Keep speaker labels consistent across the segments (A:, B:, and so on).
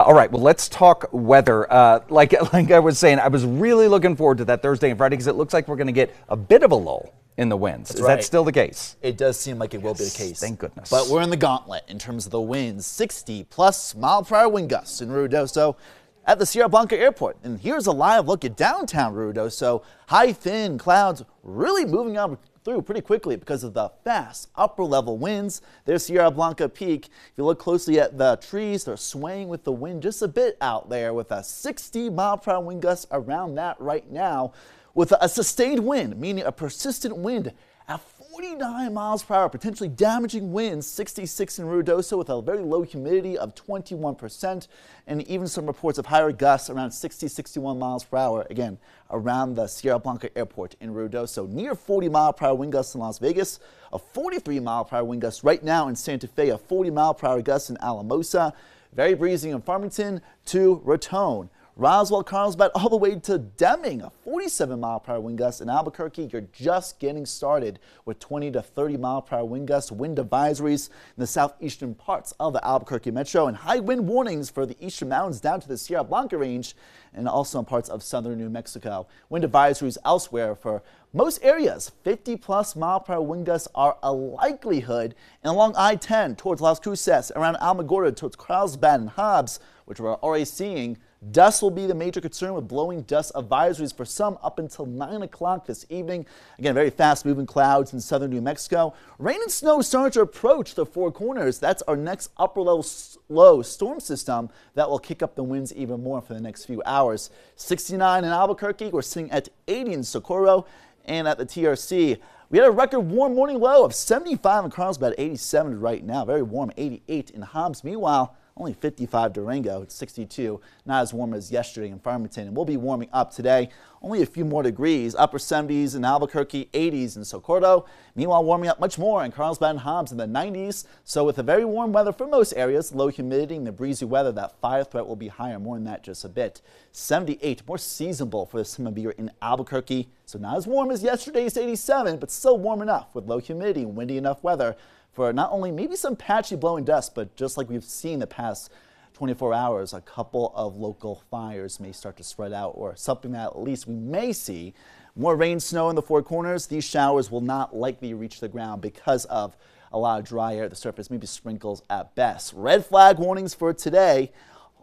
A: All right, well, let's talk weather. Like I was saying, I was really looking forward to that Thursday and Friday because it looks like we're going to get a bit of a lull in the winds. Is that still the case?
B: It does seem like it will be the case.
A: Thank goodness.
B: But we're in the gauntlet in terms of the winds. 60+ mile-per-hour wind gusts in Ruidoso at the Sierra Blanca Airport. And here's a live look at downtown Ruidoso. High, thin clouds really moving on through pretty quickly because of the fast upper level winds. There's Sierra Blanca Peak. If you look closely at the trees, they're swaying with the wind just a bit out there with a 60 mile-per-hour wind gust around that right now with a sustained wind, meaning a persistent wind at 49 miles per hour, potentially damaging winds, 66 in Ruidoso with a very low humidity of 21%, and even some reports of higher gusts around 60, 61 miles per hour, again, around the Sierra Blanca Airport in Ruidoso. Near 40 mile per hour wind gusts in Las Vegas, a 43 mile per hour wind gust right now in Santa Fe, a 40 mile per hour gust in Alamosa, very breezy in Farmington to Raton. Roswell, Carlsbad, all the way to Deming, a 47 mile per hour wind gust. In Albuquerque, you're just getting started with 20 to 30 mile per hour wind gusts, wind advisories in the southeastern parts of the Albuquerque metro, and high wind warnings for the eastern mountains down to the Sierra Blanca range, and also in parts of southern New Mexico. Wind advisories elsewhere for most areas. 50+ mile per hour wind gusts are a likelihood, and along I-10 towards Las Cruces, around Alamogordo towards Carlsbad and Hobbs, which we're already seeing. Dust will be the major concern with blowing dust advisories for some up until 9 o'clock this evening. Again, very fast moving clouds in southern New Mexico. Rain and snow starting to approach the Four Corners. That's our next upper level low storm system that will kick up the winds even more for the next few hours. 69 in Albuquerque. We're sitting at 80 in Socorro and at the TRC. We had a record warm morning low of 75 in Carlsbad, 87 right now. Very warm, 88 in Hobbs. Meanwhile, only 55 Durango, it's 62, not as warm as yesterday in Farmington. And we'll be warming up today, only a few more degrees, upper 70s in Albuquerque, 80s in Socorro. Meanwhile, warming up much more in Carlsbad and Hobbs in the 90s. So with the very warm weather for most areas, low humidity and the breezy weather, that fire threat will be higher, more than that just a bit. 78, more seasonable for this time of year in Albuquerque. So not as warm as yesterday's 87, but still warm enough with low humidity and windy enough weather for not only maybe some patchy blowing dust, but just like we've seen the past 24 hours, a couple of local fires may start to spread out, or something that at least we may see. More rain, snow in the Four Corners. These showers will not likely reach the ground because of a lot of dry air at the surface, maybe sprinkles at best. Red flag warnings for today,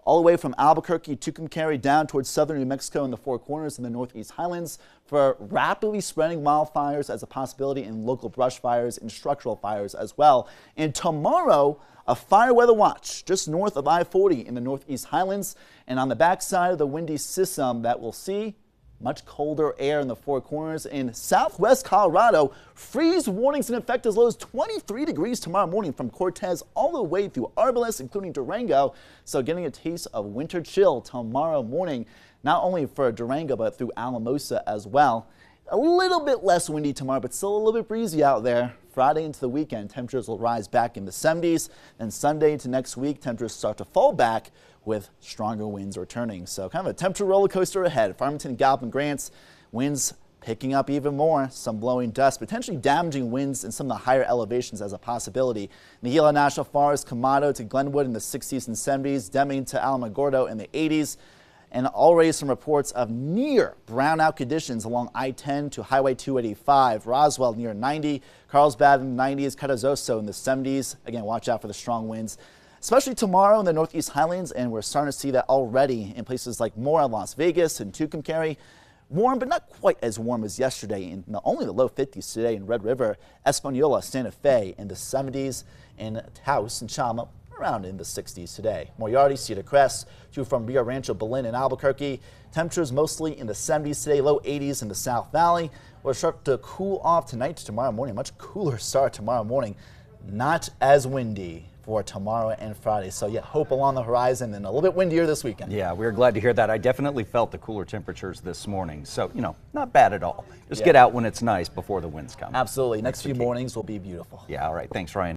B: all the way from Albuquerque, Tucumcari down towards southern New Mexico and the Four Corners in the Northeast Highlands for rapidly spreading wildfires as a possibility, in local brush fires and structural fires as well. And tomorrow, a fire weather watch just north of I-40 in the Northeast Highlands, and on the backside of the windy system that we'll see much colder air in the Four Corners. In southwest Colorado, freeze warnings in effect as low as 23 degrees tomorrow morning from Cortez all the way through Arbalest, including Durango. So getting a taste of winter chill tomorrow morning, not only for Durango, but through Alamosa as well. A little bit less windy tomorrow, but still a little bit breezy out there. Friday into the weekend, temperatures will rise back in the 70s. And Sunday into next week, temperatures start to fall back with stronger winds returning. So kind of a temperature roller coaster ahead. Farmington, Gallup, and Grants, winds picking up even more. Some blowing dust, potentially damaging winds in some of the higher elevations as a possibility. The Gila National Forest, Camado to Glenwood in the 60s and 70s, Deming to Alamogordo in the 80s. And already some reports of near brownout conditions along I-10 to Highway 285. Roswell near 90, Carlsbad in the 90s, Carrizoso in the 70s. Again, watch out for the strong winds, especially tomorrow in the Northeast Highlands, and we're starting to see that already in places like Mora, Las Vegas, and Tucumcari. Warm, but not quite as warm as yesterday, in only the low 50s today in Red River, Espanola, Santa Fe in the 70s, and Taos and Chama around in the 60s today. Moriarty, Cedar Crest, to from Rio Rancho, Belen, and Albuquerque. Temperatures mostly in the 70s today, low 80s in the South Valley. We'll start to cool off tonight to tomorrow morning. Much cooler start tomorrow morning. Not as windy for tomorrow and Friday. So yeah, hope along the horizon, and a little bit windier this weekend.
A: Yeah, we're glad to hear that. I definitely felt the cooler temperatures this morning. So, not bad at all. Just get out when it's nice before the winds come.
B: Absolutely. Next few mornings will be beautiful.
A: Yeah, all right. Thanks, Ryan.